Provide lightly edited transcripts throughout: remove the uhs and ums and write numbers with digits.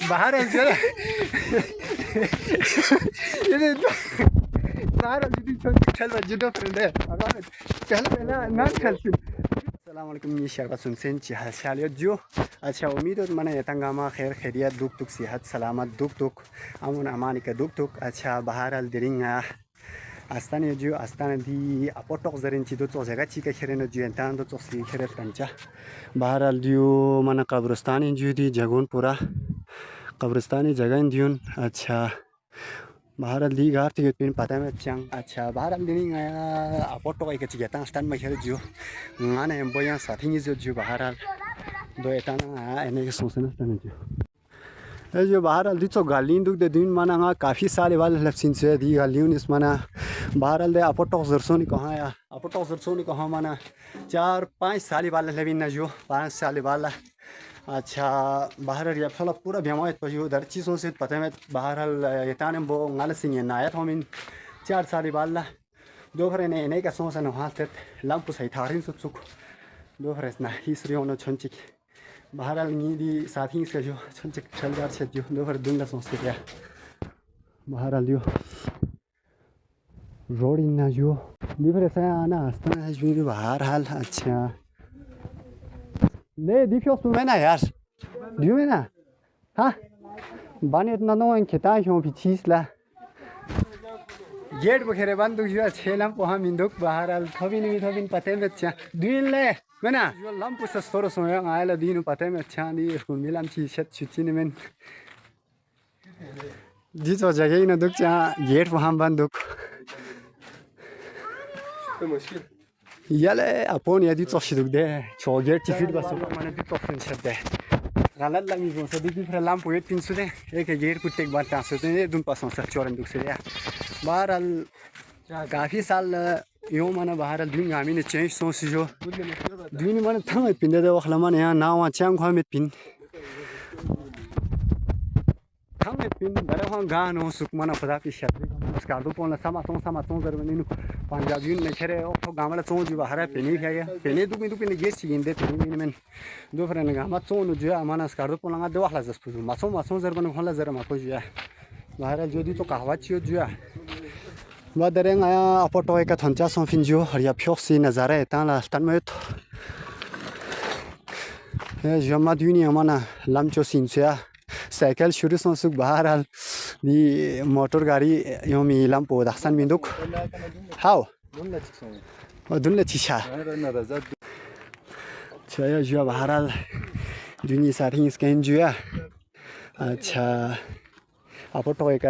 बाहर चल बाहर चल जुदो फ्रेंड है चल पहला ना चल अस्सलामुअलैकुम ये शरबत सुनसेन हाल चाल जो अच्छा उम्मीद है मैंने यतंगामा खैर खैरियत दुख दुख सेहत सलामत दुख दुख अमन अमानी का दुख दुख अच्छा बाहर अल दिरिंगा अस्तान जो अस्तान दी अपोटक जरिन चिदो चोसेगा चिका खेरेन जो एंतान दो चोसी खेरे पंचा बाहर अल जो मना कब्रिस्तान जो दी जगोन पूरा कब्रिस्तानी जगह इंदियन अच्छा बाहर दी गार ती पिन पता में चंग अच्छा बाहर दिरिंग आया अपोटक एक चिका तां स्टान में खेरे जो गाने बोया साथिंग जो बाहर दो एताना एने के सोचना स्टान जो बाहर दी तो गालिन दुख दे दिन माना काफ़ी साल वाले लफ्सिन से दी गालिन इस माना बाहर दे अपोटक जरसोनी कहाँ या अपोटक जरसोनी कहाँ माना 4-5 साल वाले लविन ना जो 5 साल वाला अच्छा बाहर या फला पूरा बेमार तो जो दर चीज़ों से पता है बाहर ये ताने बो गाल सिंह नायत हम इन 4 साल वाला दोपहर ने नहीं का सोच ना हाथ लंप सही थारिन सुख दोपहर ना हिस्ट्री होना छंचिक बाहर दी साथी से जो छंचिक छलदार से जो दोपहर दूंगा सोच के क्या बाहर जो रोड इन्ना जो दोपहर से आना आस्था है जो बाहर हाल अच्छा ले दिखो सुने ना यार दियो में ना हाँ बाने इतना नो इन खेता क्यों भी चीज़ ला गेट बखेरे बंद जो छेलम को हम इंदुक बाहर आल थोबिन पते में अच्छा दिन ले मैंने जो लंप से स्टोर सोया आया दिन पते में अच्छा दी स्कूल मिलाम चीज़ छुट्टी ने में जिस जगह ही ना दुख चाह गेट वहाँ बंद दुख मुश्किल याले अपन यदि चौशी दुख दे चौगेट चिफिट बस मैंने भी चौफिन शब्द है गलत लगी जो सभी भी फिर लंप वेट पिन सुधे एक गेट कुत्ते एक बार टांस होते हैं दुन पास से चौरन दुख से या बाहर काफ़ी साल यो माना बाहर दिन गामी ने चेंज सोच जो दिन माने थम पिन दे वखला माने यहाँ नाव चांग खा में पिन थम पिन बड़े वहाँ गानो सुख माना खुदा की शब्द सकार्दो पोला समातों जरूरी नु पंजाबी ने खेरे ओ गामला चों जो बाहर पेनी खाया पेनी दुपिन गेस चिंदे पेनी में दो फ्रेंड गामा चों जो माना सकार्दो पोला दो वाला जस फुजु मासों जरबन होला जरा माको जो बाहर जो दी तो कहवा चियो जो बादरेंग आया अपोटो एक थंचा सोफिन जो हरिया फ्योक्सी नजारा है ताला स्टन में तो जो मा दुनिया माना लमचो सिंचिया साइकिल शुरू से सुख बाहर आल दी मोटर गाड़ी यो मी लम्पो दखसान बिंदुक हाउ दुन्ने चिशा चया जो बाहर आल दुनिया साथी इसके जो अच्छा अपोटो एक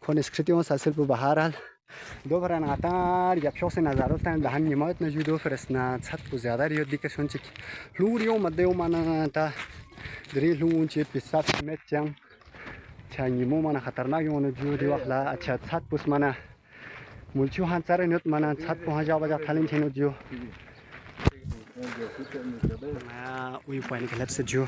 फोन स्क्रिप्टियों सासिल पर बाहर आल दोपहर आता या फ्योक से नज़ारा था दहन निमत न जो दोपहर ना छत को ज़्यादा रियो दिक्कत सुन चिक लूरियो मध्य माना था दरी लूं चे पिस्सा में चंग चांगी मो माना खतरनाक यो न जो दिवाखला अच्छा छत पुस माना मुल्चू हां चारे नत माना छत पहुंच जाओ बजा थालिन छेनो जो उई पानी क्लब से जो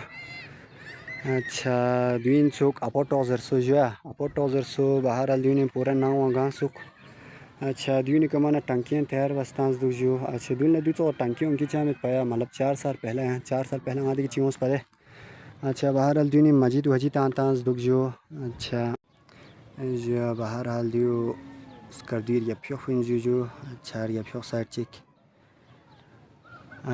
अच्छा दिन सुख अपोटोजर सो जो अपोटोजर सो बाहर आल दिन पूरा नाव गां सुख अच्छा दिन का माना टंकियां तैयार वस्तांस दो जो अच्छा दिन ने दो तो टंकी उनकी चाहे पाया मतलब 4 साल पहले हैं 4 साल पहले आदि की चीज़ों पर अच्छा बाहर हाल दिन मस्जिद वजिद आतांस दुख जो अच्छा जो बाहर हाल दियो सकडो या फ्योक जो अच्छा या फ्योक साइड चेक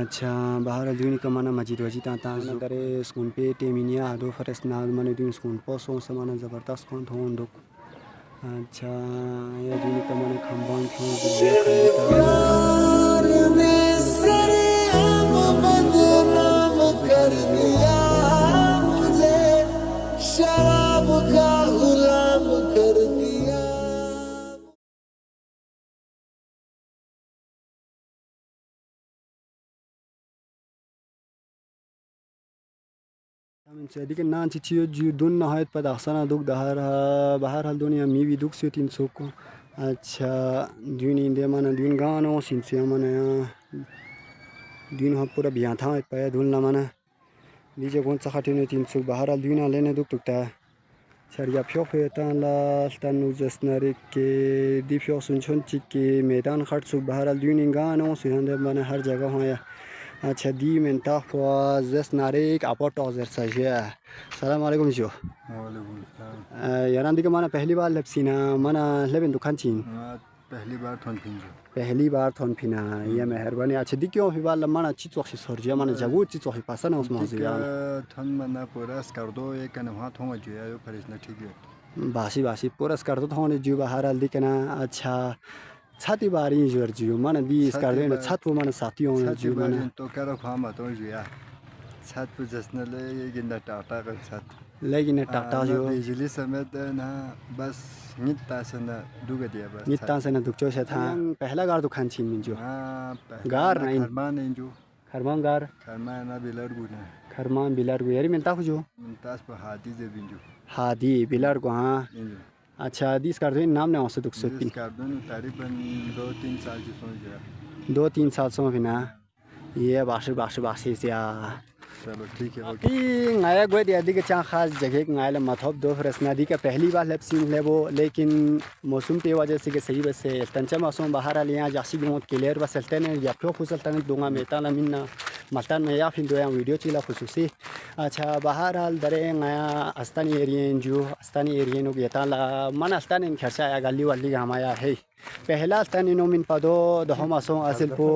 अच्छा बाहर दिन का माना मस्जिद वजिद आतांस करे स्कूल पे टेमिनिया दो फरेस ना माने दिन स्कूल पोसो से माना ज़बरदस्त कौन थोन दुख अच्छा ये दिन का माने खंबान थोन शराब का गुलाम कर दिया हम से दिके नान चियो जो दुन नहायत पद आसना दुख दहर बाहर हाल दुनिया मी भी दुख से 300 को अच्छा दिन इंदे माना दिन गानो सिंसे माना दिन हम पूरा बिया था पाया धुल ना माना लीजिए कौन सा खाते ने 300 बाहर हाल दिन लेने दुख टुकता शरिया फ्योक होता लास्ट तनु जसनरे के दी फ्योक सुनछन चिके मैदान खट सुख बाहर हाल दिन गानो सिंदे माना हर जगह होया अच्छा दी मिनटा जस्ट नारिक आपो टॉजर सजे सलाम अलैकुम जो यार अंदी के माना पहली बार लपसीना माना लेबन दुकान चीन पहली बार थोन फिना ये मेहरबानी अच्छा दी क्यों फिर माना चीज़ वही सोच माना जगू चीज़ वही पासन उस मौजूदा थोन माना पूरा स्कर्दो एक कन वहाँ थोंगा जो यार परिश्रम ठीक है बासी बासी पूरा स्कर्दो थोने जो बाहर हल्दी के ना अच्छा छाती बारी जोर जो माना दी स्कर्दो ने छात वो माना साथियों जो माना तो क्या तो खामा तो जो यार छात पर जश्न ले ये गिंदा टाटा का छात लेकिन टाटा जो बिजली समेत ना बस नित्ता से ना दुग दिया बस नित्ता से ना दुख चोश था पहला गार दुकान छीन में जो गार नहीं खरमान गार खरमान ना बिलर गुना खरमान बिलर गु यारी मिलता जो मिलता पर हादी जे बिंजो हादी बिलर को हाँ अच्छा दिस कर दो नाम ने औसत दुख दिस कर दो तारीबन 2-3 साल से सोच गया 2-3 साल सो बिना ये बाशी से चलो ठीक है ओके नया गोय दिया के चाह खास जगह नायल मथब दो फ्रेस नदी का पहली बार लेप सीन ले वो लेकिन मौसम की वजह से कि सही बस से तंचा मौसम बाहर आ लिया जासी गुमोट क्लियर बस चलते हैं या फिर खुशलता नहीं दूंगा मेता ना मिलना मटन में या फिर दो वीडियो चिला खुशूसी अच्छा बाहर हाल दरे नया अस्तानी एरियन नो ये ताला मन अस्तानी खर्चा आया गली वाली हमाया है पहला अस्तानी नो मिन पदो दो मासों असल को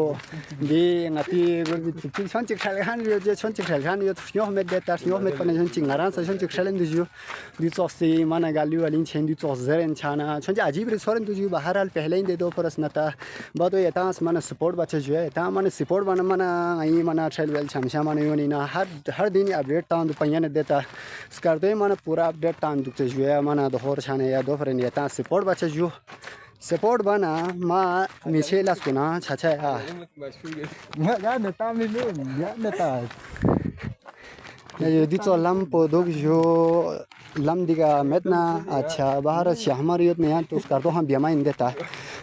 भी नती छंचिक खान जो छंचिक खान यो यो में देता यो में पने छंचिक नारान से छंचिक खान दुजु दुचोसी मन गली वाली छेन दुचोजरेन छाना छंचिक अजीब रेस्टोरेंट दुजु बाहर हाल पहले ही दे दो परसनता बातो ये तास मन सपोर्ट बचे जो है ता मन सपोर्ट बना मन आई मन ट्रेल वेल छमशा मन यो ना हर दिन अपडेट तान दो पहिया ने देता स्कर्दे मन पूरा अपडेट तान दुचे जो है मन दोहर छाने या दो फ्रेंड ये ता सपोर्ट बचे जो सपोर्ट बना मा मिशेला सुना छाछा या नेता मिले या नेता ये दिचो लम पोदो जो लम दिगा मेतना अच्छा बाहर से हमारे युद्ध में तो उसका तो हम बियामाइन देता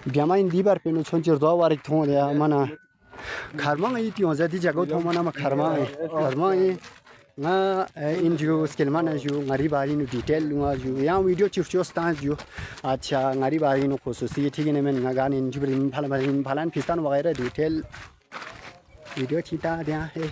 बियामाइन दीवार पे नो छंचर दो वार थों या मना खरमांग ये त्यों जाती जगह थों मना म खरमांग ना इन जो स्किल माना जो गाड़ी बारी नो डिटेल लूँगा जो यहाँ वीडियो चिफ्ट स्टार जो अच्छा गाड़ी बारी नो खुशी ठीक है ना मैं गान इन जो फलान फिस्तान वगैरह डिटेल वीडियो चीता दिया है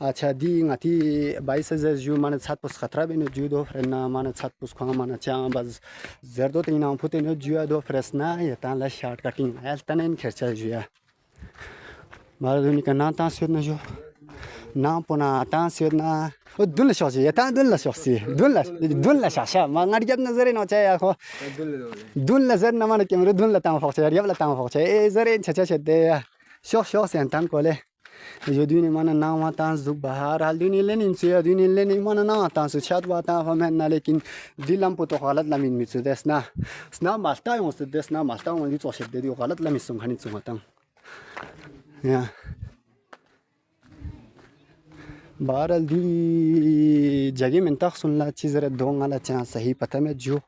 अच्छा दी ngati 22,000 ju mana chat pos khatra beno ju do frena mana chat pos khwa mana cha bas zerdo tina phute no ju do fresna ya ta la short cutting al tanen khercha ju ya maraduni ka na ta syod na ju na pona ta syod na dun la shosi ya ta dun la shasha ma ngari jab nazare no cha ya kho dun la zar na mana kemro dun la ta phok cha ya la ta phok cha e zare chacha chede sho sen tan kole जो दुनिया माना ना वाता जुग बाहर हाल दुनिया लेने से दुनिया लेने माना ना वाता सुचात वाता हमें ना लेकिन दिलम पुतो गलत लमिन मिचु देसना स्ना माल्टा यो से देसना माल्टा वंदी चोशे दे दियो गलत लमिन सुंखानी चुमतम या बारल दी जगह में तक सुनला चीज रे दोंगाला चा सही पता में जो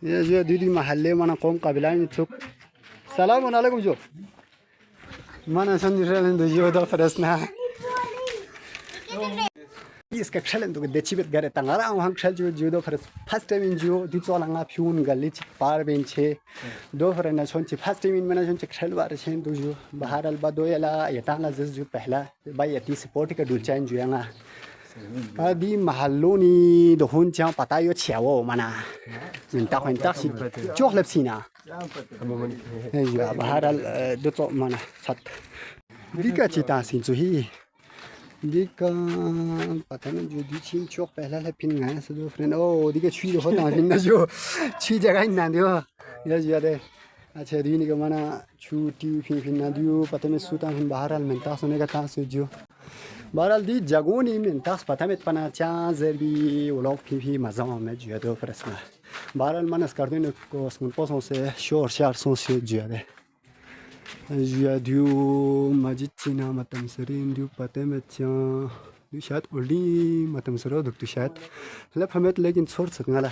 ये जो दीदी महल्ले माना कौन कबिला में चुक सलाम अलैकुम जो माना संजय जो दो फरसना इसका खेलन तो देची बेत गरे तंगारा वहां खेल जो दो फरस फर्स्ट टाइम इन जो दिचो लंगा फ्यून गली पार बेंचे दो फरना छोंची फर्स्ट टाइम इन मना छोंची खेल बार छेन तो जो बाहर अल बदो यला यताला जो पहला बाय यती सपोर्ट का दुलचाइन जो यांगा दी महल्लोनी दोहन चा पता यो छावो मना मिनता खंता सी चोखलब सीना या बाहर दो तो मना सत दिका चिता सी जो ही दिका पता नहीं जो दी चिन चोक पहला ले पिन गया से दो फ्रेंड ओ दिका छी हो ता पिन जो छी जगह ना दियो या जो दे अच्छा दी नि का मना छूटी फिन ना दियो पता में सुता फिन बाहर मिनता सुने का था से जो बारल दी जगोनी में तास पता में पना चांजर भी व्लॉग भी मजा में जो दो फरसना बारल मनस कर देने को स्कूल पोसों से शोर शार सों से जो दे जो दियो मजिद चीना मतम सरीन दियो पता में चा दियो शायद उल्टी मतम सरो दुख तो शायद लफ हमें लेकिन छोड़ सकना ला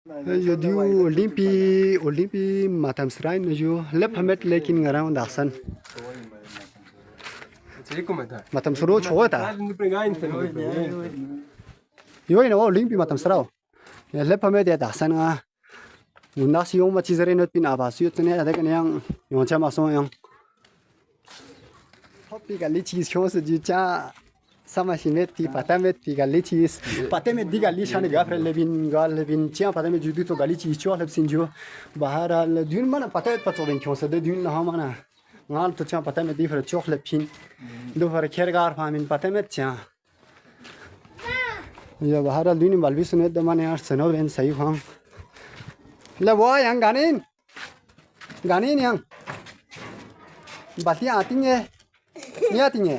जो दियो ओलंपी मातम सराय न जो लेप हमेट लेकिन ngaraw daksan matam suro chota yoi no olimpi matam srao lep hame de daksan nga unas yong ma chizare not pin abas yut ne ada kan yang yong cha ma so yang hopi gali cheese chos ji cha sama shimeti patameti gali cheese patameti di gali shane gafre levin cha patameti judu to gali cheese cho lep sinjo bahar al dun mana patameti patsoben chos de dun ha mana ngal to cha patameti di fre chok lep pin do fre khergar famin patameti cha ya bahar al dun balbi sunet de mane ar seno ben sahi phang le wo yang ganin yang bati atinge ni atinge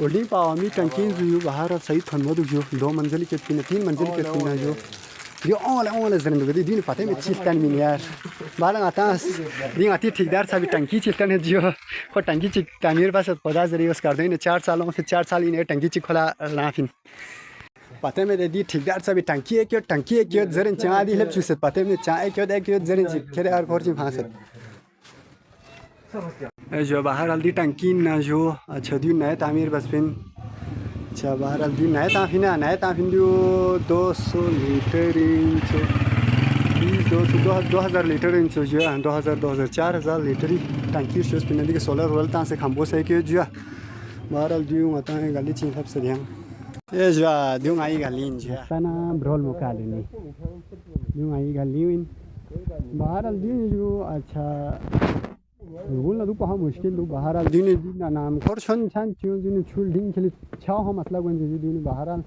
ओल्डिंग पावामी टंकी जो बाहर सही थनमो जो 2 मंजिल के 3 मंजिल के जो ये ओले जरन गदी दिन पते में चिल्टन में यार बाला आता दिन आती ठेकेदार साहब टंकी चिल्टन है जो को टंकी चिक तामीर पास पदा जरी उस कर देने 4 सालों फिर 4 साल इन्हें टंकी चिक खोला लाफिन पते में दी ठेकेदार साहब टंकी एक जरन चा दी लेप चुसे पते में चा एक जरन चिक खेरे और खोर फांस जो बाहर हल्दी टंकी ना जो अच्छा दी नए तामीर बस पिन अच्छा बाहर हल्दी नए ताफिन जो 200 लीटर इंच 2000 लीटर इंच जो 4000 लीटर टंकी शोस पिन दी के सोलर रोल ता से खंबो से के जो बाहर हल्दी आता है गाली चिन सब से ध्यान ये जो दियो आई गाली जो तना ब्रोल मुकाले नहीं दियो आई गाली विन बाहर हल्दी जो अच्छा बोलना तो कहाँ मुश्किल तो बाहर आल दिन नाम खोर छन छन क्यों दिन छुल दिन चली छाव हम मतलब गंज दिन बाहर आल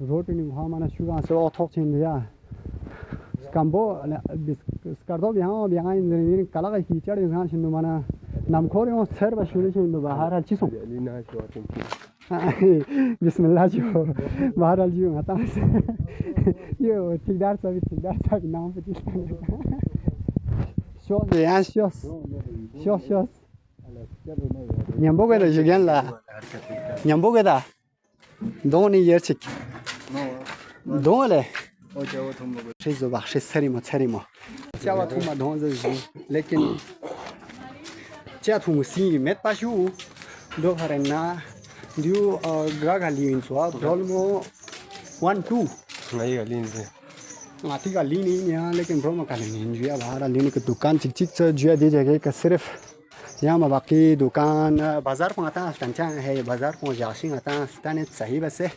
रोड नहीं वहाँ माना शुरू से ऑथोक चेंज या स्कम्बो सकडो बिहां इन दिन कला का कीचड़ यहाँ चंदो माना नाम खोर यहाँ सर बस शुरू चंदो बाहर आल चीज़ों बिस्मिल्लाह जो बाहर आल जो आता ये ठेकेदार साहब नाम पे Shows. Nyambo da jigen la. Nyambo da. Doni yerchik. Dole. Chezo bakhsh sarimo. Chawa thuma donza ji. Lekin cha thum si met pashu do harena diu gagali inswa dolmo 1 2 ngai galin se आती गाली नहीं यहाँ लेकिन bro में काले नहीं जो बाहर लेने की दुकान चिक से जो दी जगह का सिर्फ यहाँ में बाकी दुकान बाज़ार को आता टंचा है बाज़ार को जाशिंग आता स्टाने सही बस है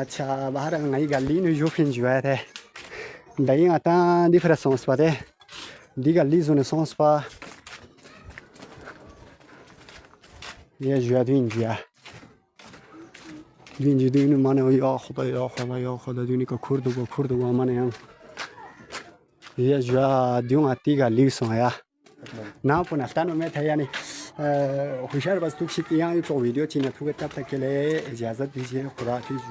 अच्छा बाहर नई गाली नहीं जो फिर जो है दही आता डिफरेंट सॉन्स पाते दी गाली जो ने सॉन्स पा ये जो दिन जो दिन माने या खुदा दिन का खुर्द माने हम ये जो दियों आती गाली सोया ना पुनफ्तान में था यानी होशियार बस तुक शिक यहाँ तो वीडियो चीना तुक तब तक के लिए इजाज़त दीजिए खुदा हाफिज़।